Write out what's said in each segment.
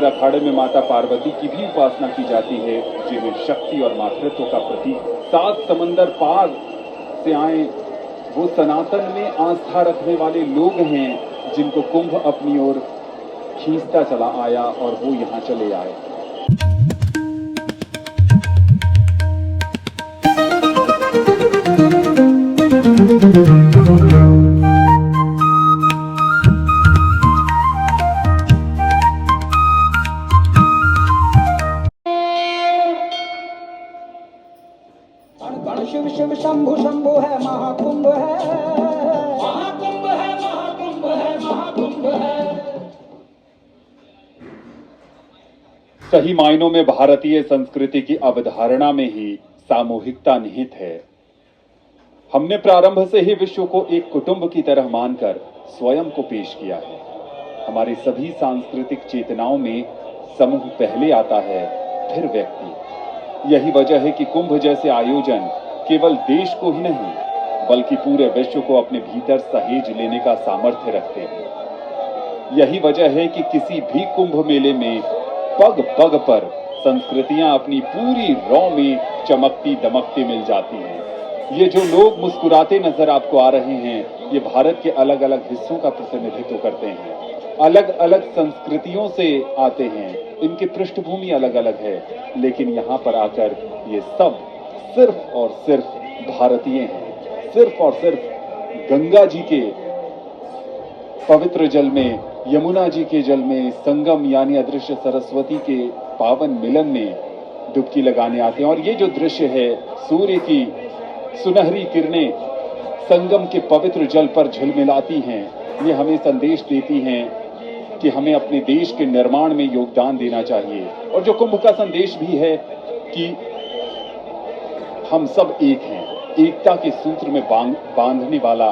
इधर अखाड़े में माता पार्वती की भी उपासना की जाती है, जिन्हें शक्ति और मातृत्व का प्रतीक। 7 समंदर पार से आए वो सनातन में आस्था रखने वाले लोग हैं, जिनको कुंभ अपनी ओर खींचता चला आया और वो यहाँ चले आए। शिव शिव शंभु शंभु है, महाकुंभ है, महाकुंभ है, महाकुंभ है, महाकुंभ है। सही मायनों में भारतीय संस्कृति की अवधारणा में ही सामूहिकता निहित है। हमने प्रारंभ से ही विश्व को एक कुटुंब की तरह मानकर स्वयं को पेश किया है। हमारी सभी सांस्कृतिक चेतनाओं में समूह पहले आता है, फिर व्यक्ति। यही वजह है कि कुंभ जैसे आयोजन केवल देश को ही नहीं, बल्कि पूरे विश्व को अपने भीतर सहेज लेने का सामर्थ्य रखते हैं। यही वजह है कि किसी भी कुंभ मेले में पग पग पर संस्कृतियां अपनी पूरी रौ में चमकती दमकती मिल जाती हैं। ये जो लोग मुस्कुराते नजर आपको आ रहे हैं, ये भारत के अलग अलग हिस्सों का प्रतिनिधित्व करते हैं। अलग अलग संस्कृतियों से आते हैं, इनकी पृष्ठभूमि अलग अलग है, लेकिन यहाँ पर आकर ये सब सिर्फ और सिर्फ भारतीय हैं। सिर्फ और सिर्फ गंगा जी के पवित्र जल में, यमुना जी के जल में, संगम यानी अदृश्य सरस्वती के पावन मिलन में डुबकी लगाने आते हैं। और ये जो दृश्य है, सूर्य की सुनहरी किरणें संगम के पवित्र जल पर झिलमिलाती हैं, ये हमें संदेश देती हैं कि हमें अपने देश के निर्माण में योगदान देना चाहिए। और जो कुंभ का संदेश भी है कि हम सब एक हैं, एकता के सूत्र में बांधने वाला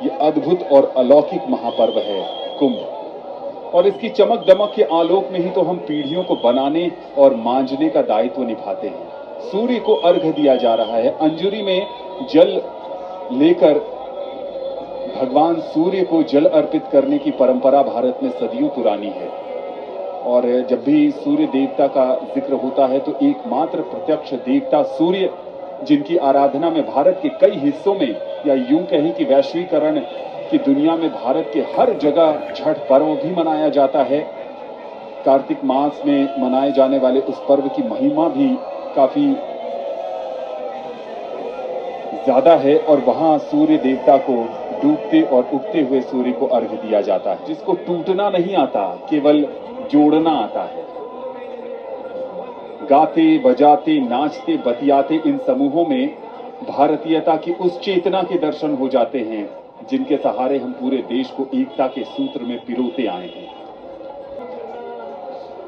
ये अद्भुत और अलौकिक महापर्व है कुंभ। और इसकी चमक दमक के आलोक में ही तो हम पीढ़ियों को बनाने और मांझने का दायित्व निभाते हैं। सूर्य को अर्घ्य दिया जा रहा है। अंजुरी में जल लेकर भगवान सूर्य को जल अर्पित करने की परंपरा भारत में सदियों पुरानी है। और जब भी सूर्य देवता का जिक्र होता है तो एकमात्र प्रत्यक्ष देवता सूर्य, जिनकी आराधना में भारत के कई हिस्सों में, या यूं कहें कि वैश्वीकरण की दुनिया में भारत के हर जगह छठ पर्व भी मनाया जाता है। कार्तिक मास में मनाए जाने वाले उस पर्व की महिमा भी काफी ज्यादा है। और वहां सूर्य देवता को डूबते और उगते हुए सूर्य को अर्घ्य दिया जाता है, जिसको टूटना नहीं आता, केवल जोड़ना आता है। गाते बजाते नाचते बतियाते इन समूहों में भारतीयता की उस चेतना के दर्शन हो जाते हैं, जिनके सहारे हम पूरे देश को एकता के सूत्र में पिरोते आए हैं।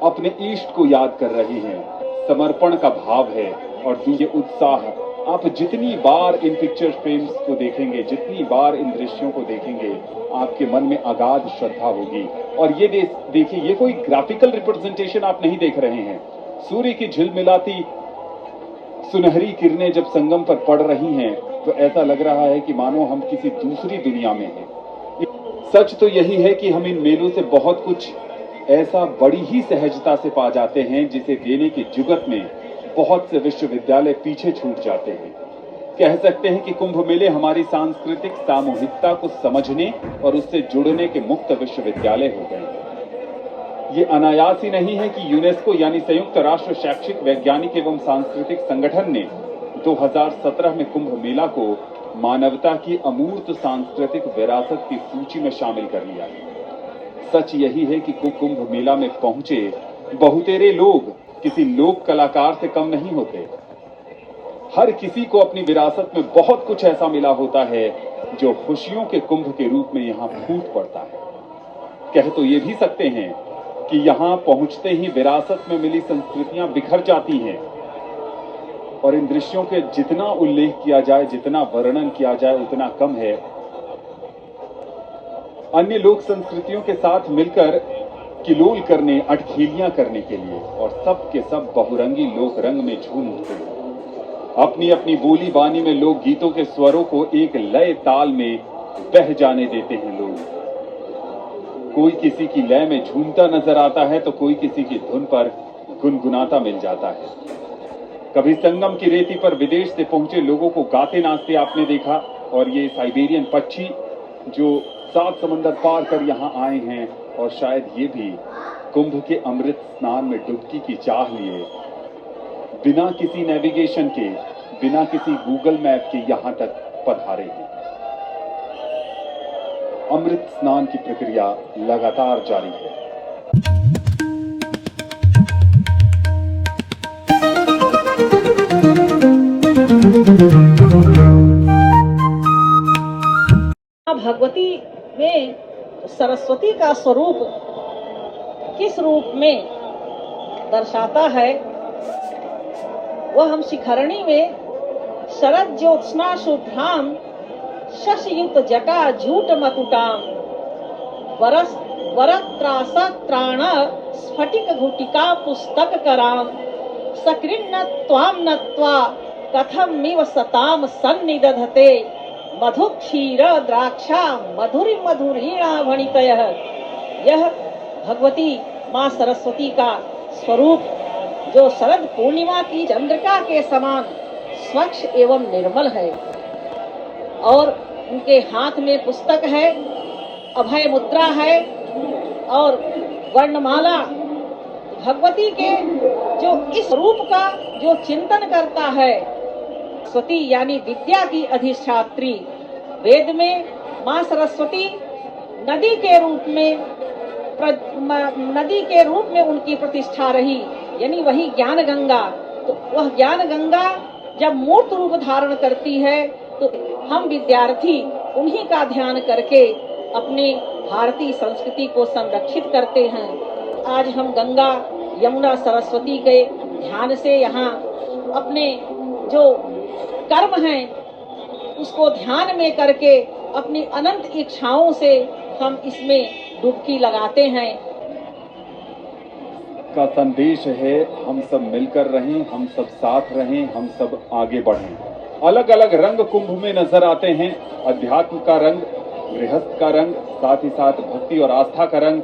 अपने इष्ट को याद कर रहे हैं, समर्पण का भाव है। और ये उत्साह, आप जितनी बार इन पिक्चर फ्रेम्स को देखेंगे, जितनी बार इन दृश्यों को देखेंगे, आपके मन में अगाध श्रद्धा होगी। और ये देखिए, ये कोई ग्राफिकल रिप्रेजेंटेशन आप नहीं देख रहे हैं। सूर्य की झिलमिलाती सुनहरी किरणें जब संगम पर पड़ रही हैं, तो ऐसा लग रहा है कि मानो हम किसी दूसरी दुनिया में हैं। सच तो यही है कि हम इन मेलों से बहुत कुछ ऐसा बड़ी ही सहजता से पा जाते हैं, जिसे देने की जुगत में बहुत से विश्वविद्यालय पीछे छूट जाते हैं। कह सकते हैं कि कुंभ मेले हमारी सांस्कृतिक सामूहिकता को समझने और उससे जुड़ने के मुक्त विश्वविद्यालय हो गए हैं। ये अनायास ही नहीं है कि यूनेस्को यानी संयुक्त राष्ट्र शैक्षिक, वैज्ञानिक एवं सांस्कृतिक संगठन ने 2017 में कुंभ मेला को मानवता की अमूर्त सांस्कृतिक विरासत की सूची में शामिल कर लिया है। सच यही है कि कुंभ मेला में पहुंचे बहुतेरे लोग किसी लोक कलाकार से कम नहीं होते। हर किसी को अपनी विरासत में बहुत कुछ ऐसा मिला होता है जो खुशियों के कुंभ के रूप में यहाँ फूट पड़ता है। कह तो ये भी सकते हैं कि यहाँ पहुंचते ही विरासत में मिली संस्कृतियां बिखर जाती हैं। और इन दृश्यों के जितना उल्लेख किया जाए, जितना वर्णन किया जाए, उतना कम है। अन्य लोक संस्कृतियों के साथ मिलकर किलोल करने, अटखेलियां करने के लिए, और सब के सब बहुरंगी लोक रंग में झूम उठते हैं। अपनी अपनी बोली बानी में लोक गीतों के स्वरों को एक लय ताल में बह जाने देते हैं लोग। कोई किसी की लय में झूमता नजर आता है तो कोई किसी की धुन पर गुनगुनाता मिल जाता है। कभी संगम की रेती पर विदेश से पहुंचे लोगों को गाते नाचते आपने देखा, और ये साइबेरियन पक्षी जो 7 समंदर पार कर यहाँ आए हैं और शायद ये भी कुंभ के अमृत स्नान में डुबकी की चाह लिए बिना किसी नेविगेशन के, बिना किसी गूगल मैप के यहाँ तक पधारे हैं। अमृत स्नान की प्रक्रिया लगातार जारी है। भगवती में सरस्वती का स्वरूप किस रूप में दर्शाता है, वह हम शिखरणी में शरद ज्योत्स्ना शुभ्राम शशयुक्त जटा झूट मकुटाम वरत्रासत्राण स्फटिक घुटिका पुस्तक कराम सकृन्न त्वाम नत्वा कथमिव सताम सन्निदधते मधु क्षीर द्राक्षा मधुरी मधुरीणा भणितयः। यह भगवती माँ सरस्वती का स्वरूप जो शरद पूर्णिमा की चंद्रिका के समान स्वच्छ एवं निर्मल है, और उनके हाथ में पुस्तक है, अभय मुद्रा है और वर्णमाला। भगवती के जो इस रूप का जो चिंतन करता है, सरस्वती यानी विद्या की अधिष्ठात्री, वेद में माँ सरस्वती नदी के रूप में उनकी प्रतिष्ठा रही, यानी वही ज्ञान गंगा। तो वह ज्ञान गंगा जब मूर्त रूप धारण करती है तो हम विद्यार्थी उन्हीं का ध्यान करके अपनी भारतीय संस्कृति को संरक्षित करते हैं। आज हम गंगा यमुना सरस्वती के ध्यान से यहाँ अपने जो कर्म हैं उसको ध्यान में करके अपनी अनंत इच्छाओं से हम इसमें डुबकी लगाते हैं। का संदेश है, हम सब मिलकर रहें, हम सब साथ रहें, हम सब आगे बढ़ें। अलग अलग रंग कुंभ में नजर आते हैं, अध्यात्म का रंग, गृहस्थ का रंग, साथ ही साथ भक्ति और आस्था का रंग।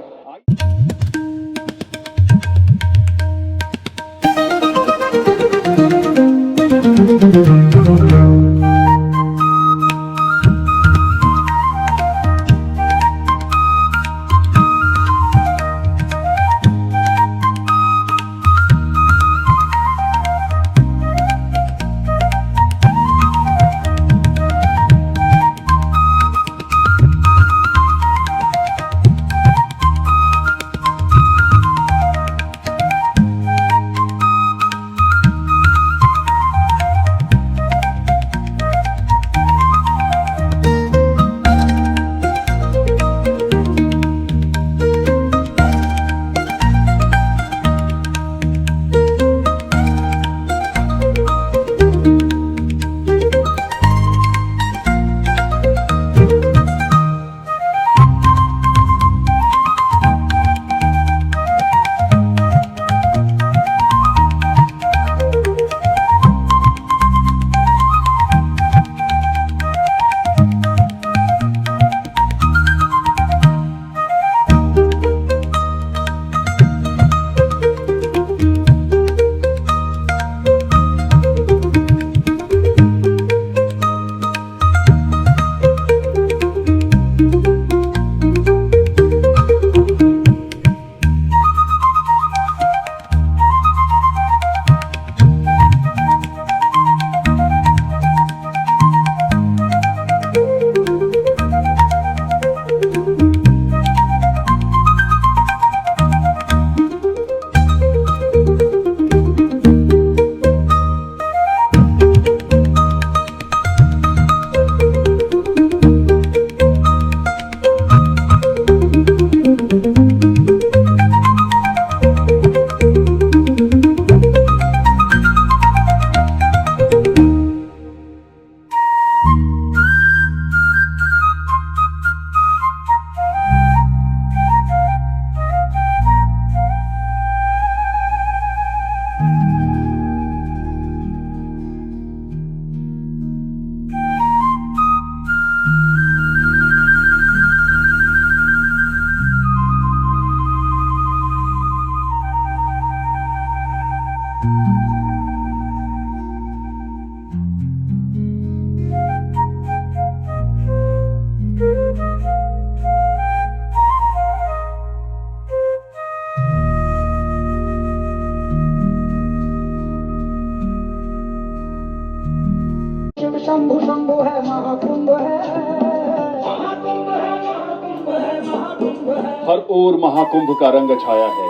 हर ओर महाकुंभ का रंग छाया है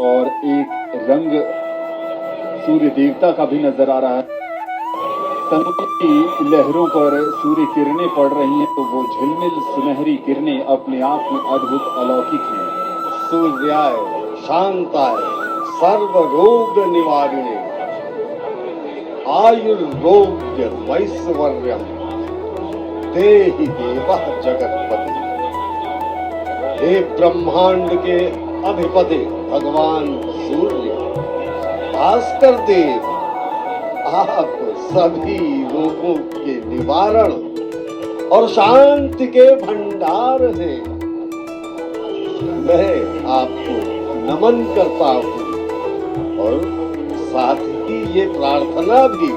और एक रंग सूर्य देवता का भी नजर आ रहा है। समुद्र की लहरों पर सूर्य किरणें पड़ रही हैं तो वो झिलमिल सुनहरी किरणें अपने आप में अद्भुत अलौकिक हैं। सूर्याय शांताय सर्व रोग निवारिणे आयुर्रोग्य वैश्वर्यम देहि देवः जगतपति। हे ब्रह्मांड के अधिपति भगवान सूर्य भास्कर देव, आप सभी रोगों के निवारण और शांति के भंडार हैं। मैं आपको नमन करता हूँ और साथ ही ये प्रार्थना भी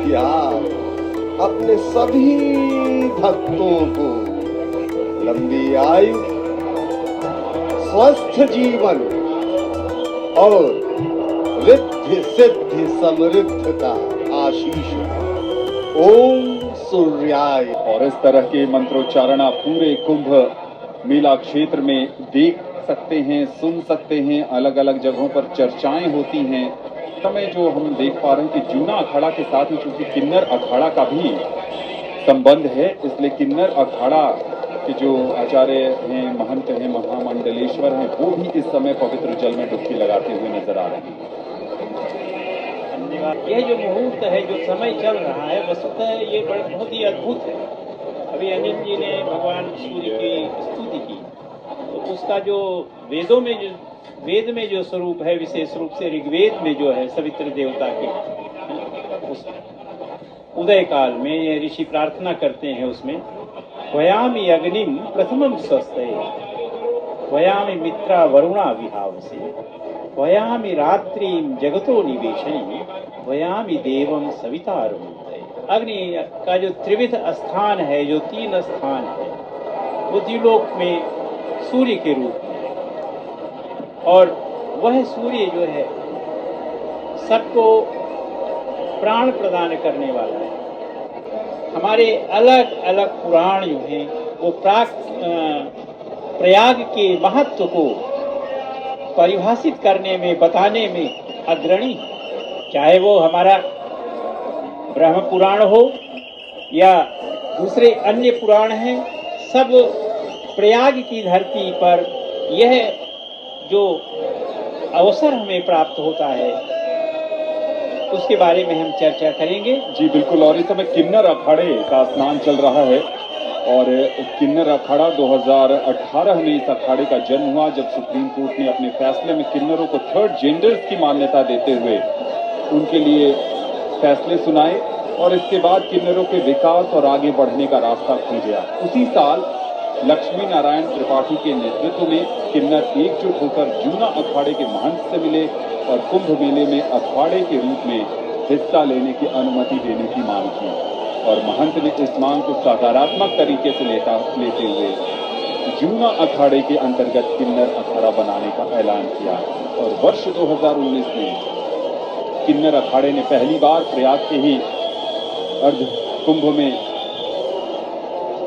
कि आप अपने सभी भक्तों को लंबी आयु, स्वस्थ जीवन और रिद्धि सिद्धि समृद्ध का आशीष ओम सूर्याय। और इस तरह के मंत्रोच्चारण आप पूरे कुंभ मेला क्षेत्र में देख सकते हैं, सुन सकते हैं। अलग अलग जगहों पर चर्चाएं होती हैं। समय जो हम देख पा रहे हैं कि जूना अखाड़ा के साथ ही चूंकि किन्नर अखाड़ा का भी संबंध है, इसलिए किन्नर अखाड़ा के जो आचार्य हैं, महंत हैं, महामंडलेश्वर हैं, वो भी इस समय पवित्र जल में डुबकी लगाते हुए नजर आ रहे हैं। यह जो मुहूर्त है, जो समय चल रहा है, वस्तुतः ये बहुत ही अद्भुत है। अभी अनिल जी ने भगवान सूर्य की स्तुति की, तो उसका जो वेद में जो स्वरूप है, विशेष रूप से ऋग्वेद में जो है सवित्र देवता के उस उदय काल में ये ऋषि प्रार्थना करते हैं, उसमें वयामि अग्निम प्रथमम स्वस्ते वयामि मित्रा वरुणा विहावसे वयामि रात्रिम जगतो निवेशनी वयामि देवम सवितारम। अग्नि का जो त्रिविध स्थान है, जो 3 स्थान है, वो द्विलोक में सूर्य के रूप में, और वह सूर्य जो है सबको प्राण प्रदान करने वाला है। हमारे अलग अलग पुराण जो हैं वो प्रयाग के महत्व को परिभाषित करने में, बताने में अग्रणी है। चाहे वो हमारा ब्रह्म पुराण हो या दूसरे अन्य पुराण हैं, सब प्रयाग की धरती पर यह जो अवसर हमें प्राप्त होता है उसके बारे में हम चर्चा करेंगे। जी बिल्कुल। और इस समय किन्नर अखाड़े का स्नान चल रहा है और किन्नर अखाड़ा 2018 में इस अखाड़े का जन्म हुआ, जब सुप्रीम कोर्ट ने अपने फैसले में किन्नरों को 3rd जेंडर्स की मान्यता देते हुए उनके लिए फैसले सुनाए और इसके बाद किन्नरों के विकास और आगे बढ़ने का रास्ता खुल गया। उसी साल लक्ष्मी नारायण त्रिपाठी के नेतृत्व में किन्नर एकजुट होकर जूना अखाड़े के महंत से मिले और कुंभ मेले में अखाड़े के रूप में हिस्सा लेने की अनुमति देने की मांग की और महंत ने इस मांग को सकारात्मक तरीके से लेते हुए जूना अखाड़े के अंतर्गत किन्नर अखाड़ा बनाने का ऐलान किया। और वर्ष 2019 में किन्नर अखाड़े ने पहली बार प्रयाग के ही अर्ध कुंभ में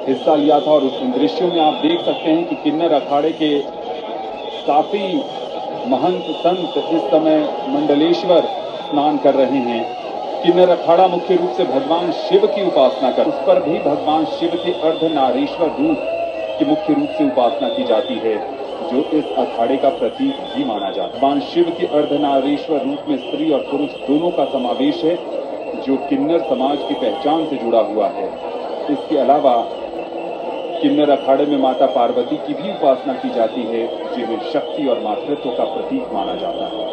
हिस्सा लिया था और उस दृश्यों में आप देख सकते हैं कि किन्नर अखाड़े के काफी महंत संत इस समय मंडलेश्वर स्नान कर रहे हैं। किन्नर अखाड़ा मुख्य रूप से भगवान शिव की उपासना कर, उस पर भी भगवान शिव के अर्धनारीश्वर रूप की मुख्य रूप से उपासना की जाती है, जो इस अखाड़े का प्रतीक भी माना जाता है। भगवान शिव के अर्धनारीश्वर रूप में स्त्री और पुरुष दोनों का समावेश है, जो किन्नर समाज की पहचान से जुड़ा हुआ है। इसके अलावा किन्नर अखाड़े में माता पार्वती की भी उपासना की जाती है, जिन्हें शक्ति और मातृत्व का प्रतीक माना जाता है।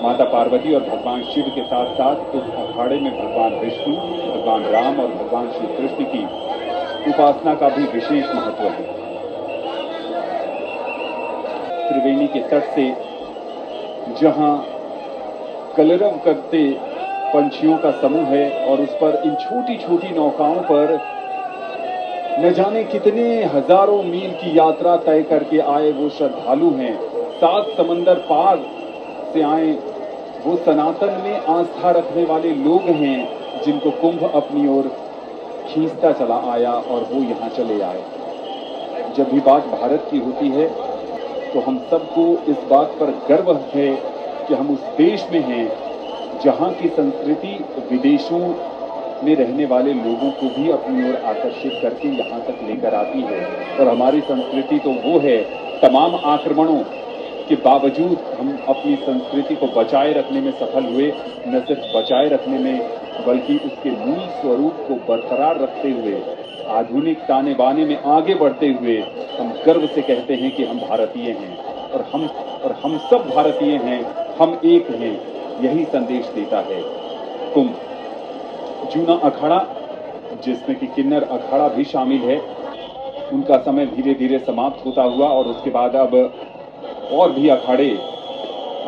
माता पार्वती और भगवान शिव के साथ साथ इस अखाड़े में भगवान विष्णु, भगवान राम और भगवान श्री कृष्ण की उपासना का भी विशेष महत्व है। त्रिवेणी के तट से जहां कलरव करते पंछियों का समूह है और उस पर इन छोटी छोटी नौकाओं पर न जाने कितने हजारों मील की यात्रा तय करके आए वो श्रद्धालु हैं, 7 समंदर पार से आए वो सनातन में आस्था रखने वाले लोग हैं, जिनको कुंभ अपनी ओर खींचता चला आया और वो यहाँ चले आए। जब भी बात भारत की होती है तो हम सबको इस बात पर गर्व है कि हम उस देश में हैं जहां की संस्कृति विदेशों में रहने वाले लोगों को भी अपनी ओर आकर्षित करके यहाँ तक लेकर आती है। और हमारी संस्कृति तो वो है, तमाम आक्रमणों के बावजूद हम अपनी संस्कृति को बचाए रखने में सफल हुए। न सिर्फ बचाए रखने में बल्कि उसके मूल स्वरूप को बरकरार रखते हुए आधुनिक ताने बाने में आगे बढ़ते हुए हम गर्व से कहते हैं कि हम भारतीय हैं और हम सब भारतीय हैं, हम एक हैं। यही संदेश देता है कुंभ। जूना अखाड़ा जिसमें कि किन्नर अखाड़ा भी शामिल है, उनका समय धीरे धीरे समाप्त होता हुआ और उसके बाद अब और भी अखाड़े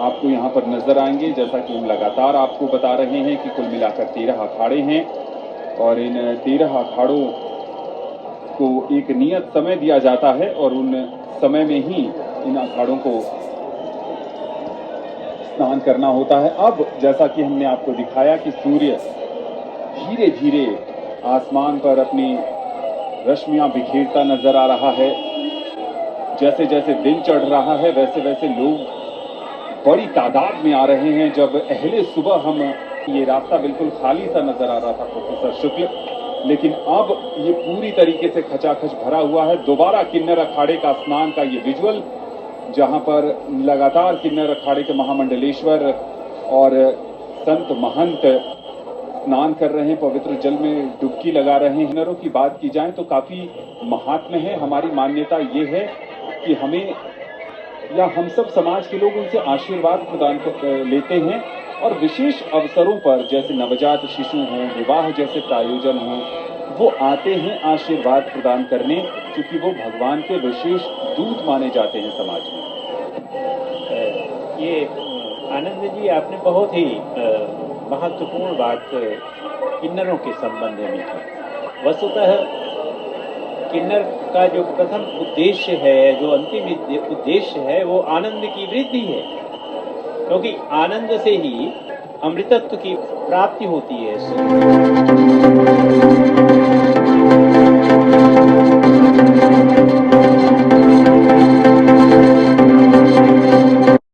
आपको यहाँ पर नजर आएंगे। जैसा कि हम लगातार आपको बता रहे हैं कि कुल मिलाकर 13 अखाड़े हैं और इन 13 अखाड़ों को एक नियत समय दिया जाता है और उन समय में ही इन अखाड़ों को स्नान करना होता है। अब जैसा कि हमने आपको दिखाया कि सूर्य धीरे धीरे आसमान पर अपनी रश्मियां बिखेरता नजर आ रहा है। जैसे जैसे दिन चढ़ रहा है वैसे वैसे लोग बड़ी तादाद में आ रहे हैं। जब पहले सुबह हम ये रास्ता बिल्कुल खाली सा नजर आ रहा था प्रोफेसर शुक्ल, लेकिन अब ये पूरी तरीके से खचाखच भरा हुआ है। दोबारा किन्नर अखाड़े का स्नान का ये विजुअल, जहां पर लगातार किन्नर अखाड़े के महामंडलेश्वर और संत महंत स्नान कर रहे हैं, पवित्र जल में डुबकी लगा रहे हैं। किन्नरों की बात की जाए तो काफी महात्म्य है। हमारी मान्यता ये है कि हमें या हम सब समाज के लोग उनसे आशीर्वाद प्रदान लेते हैं और विशेष अवसरों पर जैसे नवजात शिशु हों, विवाह जैसे प्रायोजन हों, वो आते हैं आशीर्वाद प्रदान करने, क्योंकि वो भगवान के विशेष दूत माने जाते हैं समाज में। ये आनंद जी, आपने बहुत ही महत्वपूर्ण बात किन्नरों के संबंध में की। वस्तुतः किन्नर का जो प्रथम उद्देश्य है, जो अंतिम उद्देश्य है, वो आनंद की वृद्धि है, क्योंकि आनंद से ही अमृतत्व की प्राप्ति होती है।